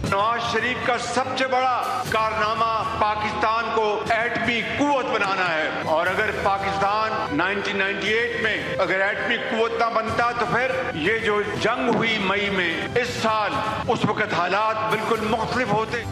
नवाज शरीफ का सबसे बड़ा कारनामा पाकिस्तान को एटमी कुव्वत बनाना है और अगर पाकिस्तान 1998 में अगर एटमी कुव्वत ना बनता तो फिर ये जो जंग हुई मई में इस साल उस वक्त हालात बिल्कुल मुख्तलिफ होते।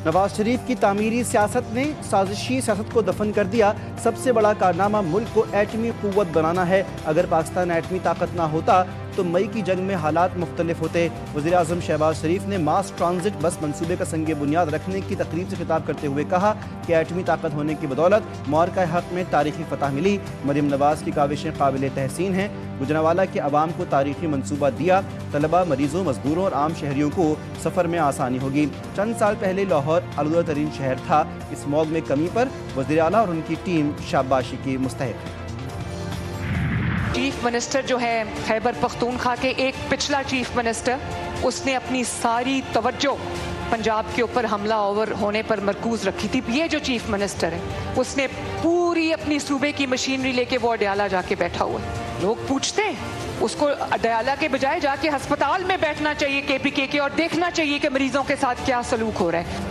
नवाज शरीफ की तामीरी सियासत ने साजिशी सियासत को दफन कर दिया। सबसे बड़ा कारनामा मुल्क को एटमी कुव्वत बनाना है। अगर पाकिस्तान एटमी ताकत ना होता तो मई की जंग में हालात मुख्तलिफ होते। वज़ीर आज़म शहबाज शरीफ ने मास ट्रांजिट बस मंसूबे का संग बुनियाद रखने की तकरीब से खिताब करते हुए कहा कि एटमी ताकत होने की बदौलत मुआरका हक में तारीखी फतह मिली। मरियम नवाज की काविशें काबिल तहसीन हैं। गुजरांवाला के अवाम को तारीखी मनसूबा दिया। तलबा, मरीजों, मजदूरों और आम शहरियों को सफ़र में आसानी होगी। चंद साल पहले लाहौर आलूदा तरीन शहर था। इस स्मॉग में कमी पर वज़ीर आला और उनकी टीम शाबाशी की मुस्तहिक है। चीफ मिनिस्टर जो है खैबर पख्तूनख्वा के एक पिछला चीफ मिनिस्टर, उसने अपनी सारी तवज्जो पंजाब के ऊपर हमला आवर होने पर मरकूज रखी थी। ये जो चीफ मिनिस्टर है उसने पूरी अपनी सूबे की मशीनरी लेके वो अडयाला जाके बैठा हुआ है। लोग पूछते हैं उसको अडयाला के बजाय जाके अस्पताल में बैठना चाहिए KPK के और देखना चाहिए कि मरीजों के साथ क्या सलूक हो रहा है।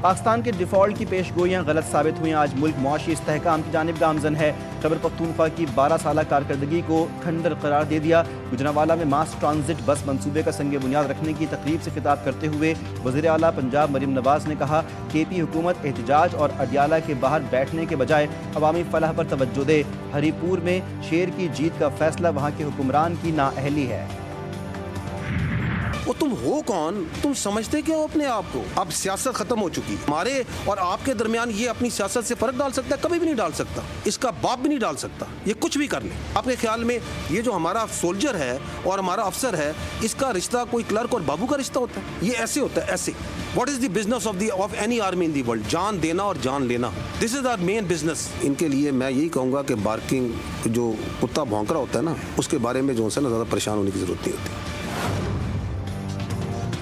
पाकिस्तान के डिफ़ॉल्ट की पेशगोइयाँ गलत साबित हुई। आज मुल्क मुआशी इस्तेहकाम की जानिब गामजन है। खैबर पख्तूनख्वा की 12 साला कारकर्दगी को खंडर करार दे दिया। गुजरांवाला में मास ट्रांजिट बस मंसूबे का संग बुनियाद रखने की तकरीब से खिताब करते हुए वज़ीर आला पंजाब मरियम नवाज ने कहा KP हुकूमत एहतजाज और अडयाला के बाहर बैठने के बजाय अवामी फलाह पर तवज्जो दे। हरीपुर में शेर की जीत का फैसला वहाँ के हुक्मरान की नाअहली है। वो तुम हो कौन? तुम समझते क्या हो अपने आप को? अब सियासत खत्म हो चुकी। हमारे और आपके दरमियान ये अपनी सियासत से फर्क डाल सकता है? कभी भी नहीं डाल सकता। इसका बाप भी नहीं डाल सकता। ये कुछ भी कर ले। आपके ख्याल में ये जो हमारा सोल्जर है और हमारा अफसर है, इसका रिश्ता कोई क्लर्क और बाबू का रिश्ता होता है? ये ऐसे होता है, ऐसे। What is the business of any army in the world? जान देना और जान लेना, this is our main business. इनके लिए मैं यही कहूँगा कि बार्किंग, जो कुत्ता भौंक रहा होता है ना, उसके बारे में जो है ना ज़्यादा परेशान होने की जरूरत नहीं होती।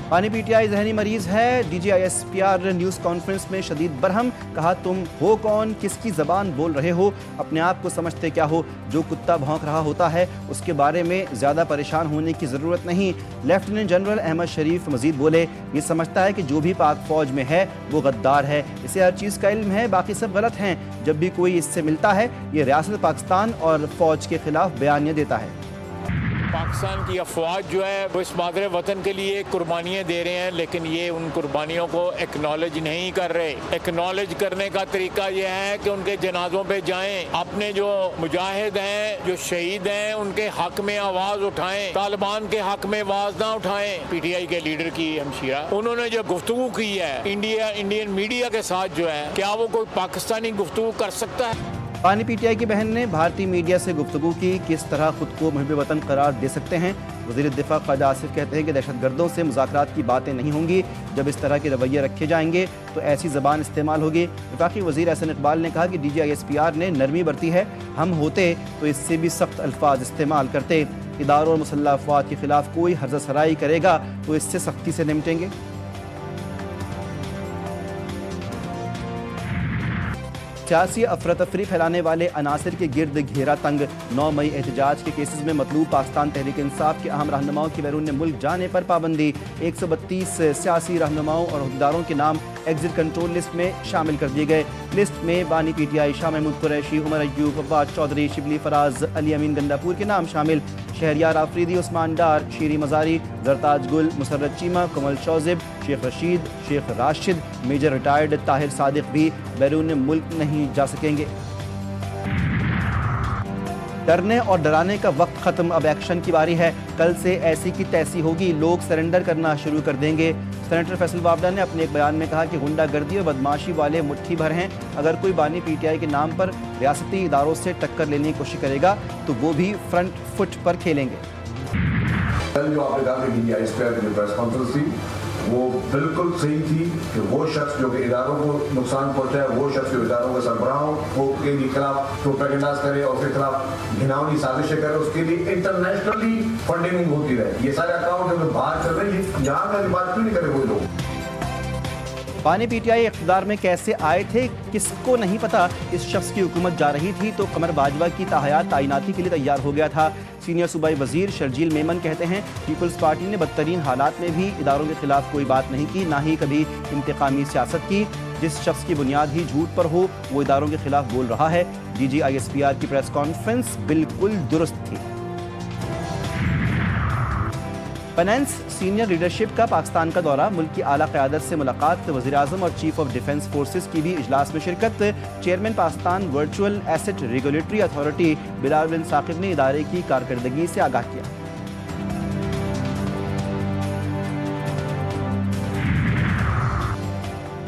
पानी PTI जहनी मरीज है। DGISPR न्यूज़ कॉन्फ्रेंस में शदीद बरहम। कहा तुम हो कौन, किसकी ज़बान बोल रहे हो, अपने आप को समझते क्या हो? जो कुत्ता भौंक रहा होता है उसके बारे में ज़्यादा परेशान होने की ज़रूरत नहीं। लेफ्टिनेंट जनरल अहमद शरीफ मजीद बोले ये समझता है कि जो भी पाक फ़ौज में है वो गद्दार है, इसे हर चीज़ का इल्म है, बाकी सब गलत हैं। जब भी कोई इससे मिलता है ये रियासत पाकिस्तान और फ़ौज के ख़िलाफ़ बयानियाँ देता है। पाकिस्तान की अफवाज जो है वो इस मादरे वतन के लिए कुर्बानियाँ दे रहे हैं, लेकिन ये उन कुर्बानियों को एक्नॉलेज नहीं कर रहे। एक्नॉलेज करने का तरीका ये है कि उनके जनाजों पे जाएं, अपने जो मुजाहिद हैं, जो शहीद हैं, उनके हक में आवाज़ उठाएं, तालिबान के हक में आवाज़ ना उठाएं। PTI के लीडर की हमशीरा उन्होंने जो गुफ्तगू की है इंडियन मीडिया के साथ, जो है क्या वो कोई पाकिस्तानी गुफ्तगू कर सकता है? पानी PTI की बहन ने भारतीय मीडिया से गुफ्तगू की। किस तरह खुद को मुहिब वतन करार दे सकते हैं? वज़ीर दिफा ख्वाजा आसिफ कहते हैं कि दहशतगर्दों से मुज़ाकरात की बातें नहीं होंगी। जब इस तरह के रवैये रखे जाएंगे तो ऐसी ज़बान इस्तेमाल होगी। वफाकी वज़ीर एहसन इकबाल ने कहा कि DGISPR ने नरमी बरती है। हम होते तो इससे भी सख्त अल्फाज इस्तेमाल करते। इदारों और मुसल्लह अफवाद के खिलाफ कोई हर्ज़ सराई करेगा तो इससे सख्ती से निपटेंगे। सियासी अफरा-तफरी फैलाने वाले अनासर के गिर्द घेरा तंग। 9 मई एहतजाज के केसेस में मतलूब पाकिस्तान तहरीक इंसाफ के अहम रहनुमाओं की बैरून मुल्क जाने पर पाबंदी। 132 सियासी रहनुमाओं और अहदेदारों के नाम एग्जिट कंट्रोल लिस्ट में शामिल कर दिए गए। लिस्ट में बानी PTI शाह महमूद कुरैशी, उमर अय्यूब, अब्बास चौधरी, शिबली फराज, अली अमीन गंडापुर के नाम शामिल। शहरियार आफरीदी, उस्मान डार, शीरी मजारी, जरताज गुल, मुसर्रत चीमा, कमल शौजिब, शेख रशीद, शेख राशिद, मेजर रिटायर्ड ताहिर सादिक भी बैरून मुल्क नहीं जा सकेंगे। डरने और डराने का वक्त ख़त्म, अब एक्शन की बारी है। कल से ऐसी की तैसी होगी, लोग सरेंडर करना शुरू कर देंगे। सेनेटर फैसल वावडा ने अपने एक बयान में कहा कि गुंडागर्दी और बदमाशी वाले मुट्ठी भर हैं। अगर कोई बानी PTI के नाम पर रियासती इदारों से टक्कर लेने की कोशिश करेगा तो वो भी फ्रंट फुट पर खेलेंगे। जो आपने कहा कि DGISPR की प्रेस कॉन्फ्रेंस थी वो बिल्कुल सही थी कि वो शख्स जो कि इदारों को नुकसान पहुंचाए, वो शख्स जो इदारों के सरबराहों को के खिलाफ प्रोपेगेंडास करे और उसके खिलाफ घिनौनी साजिशें करे, उसके लिए इंटरनेशनली फंडिंग होती रहे। ये सारे अकाउंट जो बाहर चल रहे हैं, यहाँ का बात क्यों नहीं करे कोई लोग? बानी पीटीआई इख्तिदार में कैसे आए थे किसको नहीं पता। इस शख्स की हुकूमत जा रही थी तो कमर बाजवा की ताहयात तैनाती के लिए तैयार हो गया था। सीनियर सूबाई वजीर शर्जील मेमन कहते हैं पीपल्स पार्टी ने बदतरीन हालात में भी इदारों के खिलाफ कोई बात नहीं की, ना ही कभी इंतकामी सियासत की। जिस शख्स की बुनियाद ही झूठ पर हो वो इदारों के खिलाफ बोल रहा है। DG-ISPR की प्रेस कॉन्फ्रेंस बिल्कुल दुरुस्त थी। फाइनेंस सीनियर लीडरशिप का पाकिस्तान का दौरा, मुल्क की आला क़यादत से मुलाकात, वज़ीर आज़म और चीफ ऑफ डिफेंस फोर्सेस की भी इजलास में शिरकत। Chairman Pakistan virtual asset regulatory authority Bilal bin Saqib ने इदारे की कारकर्दगी से आगाह किया।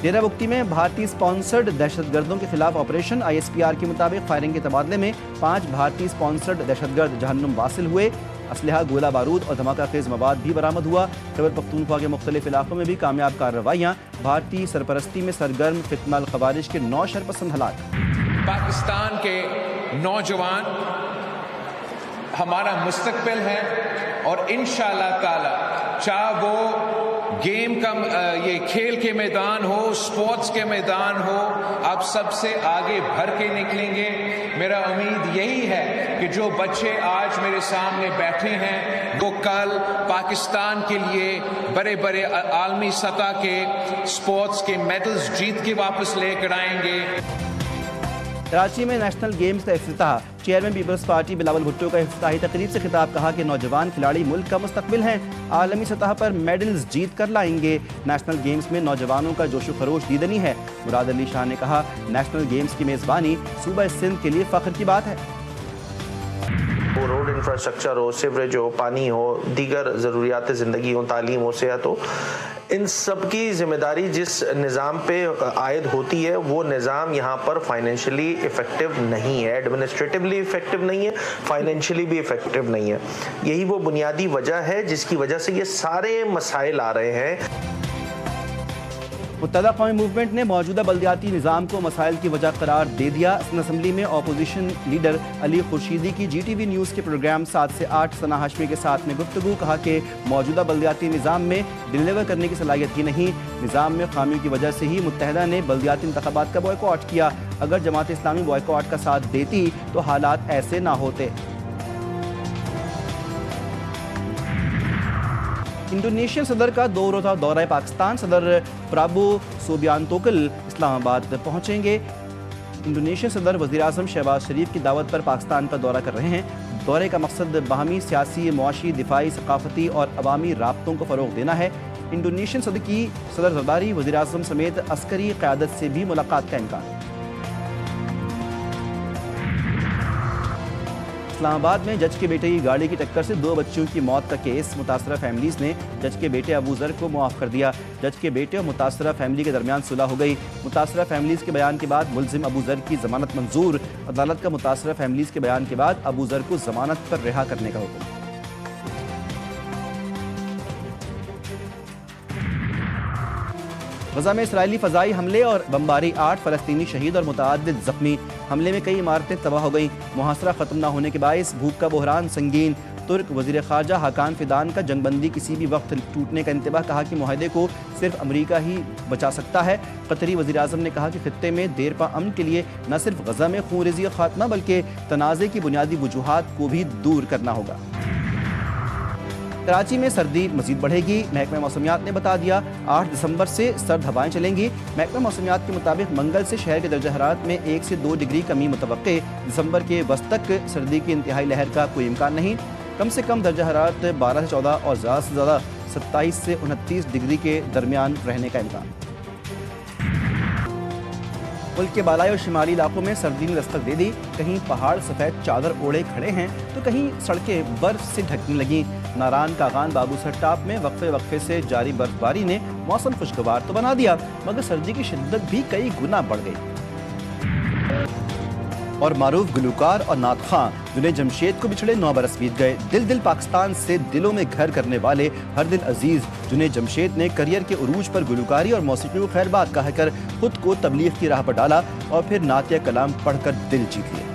डेरा मुक्ति में भारतीय स्पॉन्सर्ड दहशतगर्दों के खिलाफ ऑपरेशन। ISPR के मुताबिक फायरिंग के तबादले में 5 भारतीय स्पॉन्सर्ड दहशतगर्द जहन्नुम वासिल हुए। असलहा, गोला बारूद और धमाका खेज मवाद भी बरामद हुआ। खैबर पख्तूनख्वा के मुख्तलिफ इलाकों में भी कामयाब कार्रवाइयाँ। भारतीय सरपरस्ती में सरगर्म फितनल खवारिज के 9 शरपसंद हलाक। पाकिस्तान के नौजवान हमारा मुस्तकबिल है और इंशाअल्लाह ताला चाहे वो गेम का ये खेल के मैदान हो, स्पोर्ट्स के मैदान हो, आप सबसे आगे भर के निकलेंगे। मेरा उम्मीद यही है कि जो बच्चे आज मेरे सामने बैठे हैं वो कल पाकिस्तान के लिए बड़े बड़े आलमी सतह के स्पोर्ट्स के मेडल्स जीत के वापस लेकर आएंगे। कराची में नेशनल गेम्स का इफ्तिताह। Chairman people's party Bilawal Bhutto का इफ्तिताही तकरीब से खिताब, कहा कि नौजवान खिलाड़ी मुल्क का मुस्तकबिल हैं, आलमी सतह पर मेडल्स जीत कर लाएंगे। नेशनल गेम्स में नौजवानों का जोशो खरोश दीदनी है। मुराद अली शाह ने कहा नेशनल गेम्स की मेज़बानी सूबा सिंध के लिए फख्र की बात है। वो रोड इंफ्रास्ट्रक्चर हो, सीवरेज हो, पानी हो, दीगर ज़रूरियात ज़िंदगी हो, तालीम हो, सेहत हो, इन सब की जिम्मेदारी जिस निज़ाम पे आयद होती है वो निज़ाम यहाँ पर फाइनेंशियली इफ़ेक्टिव नहीं है, एडमिनिस्ट्रेटिवली इफ़ेक्टिव नहीं है, फाइनेंशियली भी इफ़ेक्टिव नहीं है। यही वो बुनियादी वजह है जिसकी वजह से ये सारे मसाइल आ रहे हैं। मुत्तहदा कौमी मूवमेंट ने मौजूदा बल्दियाती निज़ाम को मसाइल की वजह करार दे दिया। असम्बली में अपोजिशन लीडर अली खुर्शीदी की GTV न्यूज़ के प्रोग्राम 7 से 8 सना हाशमी के साथ में गुफ्तगू, कहा कि मौजूदा बल्दियाती निज़ाम में डिलीवर करने की सलाहियत ही नहीं, निज़ाम में खामियों की वजह से ही मुत्तहदा ने बल्दियाती इंतखाबात का बॉयकॉट किया। अगर जमात इस्लामी बॉयकॉट का साथ देती तो हालात ऐसे ना होते। इंडोनेशियन सदर का 2 रोज़ा दौरा पाकिस्तान। सदर प्राबो सुबियांतो इस्लामाबाद पहुंचेंगे। इंडोनेशियन सदर वज़ीर आज़म शहबाज शरीफ की दावत पर पाकिस्तान का दौरा कर रहे हैं। दौरे का मकसद बाहमी सियासी, मुआशी, दिफाई, सकाफती और अवामी राब्तों को फ़रोग़ देना है। इंडोनेशियन सदर की सदर ज़रदारी, वज़ीर आज़म समेत अस्करी क़यादत से भी मुलाकात का इम्कान। इस्लामाबाद में जज के बेटे की गाड़ी की टक्कर से 2 बच्चियों की मौत का केस। मुतासरा फैमिलीज़ ने जज के बेटे अबू ज़र को मुआफ़ कर दिया। जज के बेटे और मुतासरा फैमिली के दरमियान सुलह हो गई। मुतासरा फैमिलीज़ के बयान के बाद मुलजिम अबू ज़र की ज़मानत मंजूर। अदालत का मुतासरा फैमिलीज़ के बयान के बाद अबू ज़र को ज़मानत पर रिहा करने का हुक्म। गजा में इसराइली फ़ज़ाई हमले और बमबारी, 8 फ़लस्तीनी शहीद और मुतअद्दिद ज़ख्मी। हमले में कई इमारतें तबाह हो गईं। मुहासरा ख़त्म न होने के बायस भूख का बहरान संगीन। तुर्क वज़ीर ख़ारजा हाकान फ़िदान का जंगबंदी किसी भी वक्त टूटने का इंतबाह, कहा कि मुआहदे को सिर्फ अमरीका ही बचा सकता है। कतरी वज़ीर आज़म ने कहा कि खित्ते में देरपा अमन के लिए न सिर्फ गजा में खूनरेज़ी का खात्मा बल्कि तनाज़े की बुनियादी वजूहात को भी दूर करना होगा। कराची में सर्दी मज़ीद बढ़ेगी। महकमा मौसमियात ने बता दिया 8 दिसंबर से सर्द हवाएं चलेंगी। महकमा मौसमियात के मुताबिक मंगल से शहर के दर्जा हरारत में 1 से 2 डिग्री कमी मुतवक्के। दिसंबर के वस्त तक सर्दी की इंतहाई लहर का कोई इम्कान नहीं। कम से कम दर्जा हरारत 12 से 14 और ज़्यादा से ज़्यादा 27 से 29 डिग्री के दरमियान रहने का इम्कान। मुल्क के बालाई और शिमाली इलाकों में सर्दी ने दस्तक दे दी। कहीं पहाड़ सफ़ेद चादर ओढ़े खड़े हैं तो कहीं सड़कें बर्फ से ढकने लगीं। नारान कागान बाबूसर टाप में वक्फे से जारी बर्फबारी ने मौसम खुशगवार तो बना दिया, मगर सर्दी की शिद्दत भी कई गुना बढ़ गई। और मारूफ गुलूकार और नात खां जुनैद जमशेद को बिछड़े 9 बरस बीत गए। दिल पाकिस्तान से दिलों में घर करने वाले हर दिल अजीज जुनैद जमशेद ने करियर के उरूज पर गुलूकारी और मौसीकी को खैरबाद कहकर खुद को तबलीग की राह पर डाला और फिर नातिया कलाम पढ़कर दिल जीत लिया।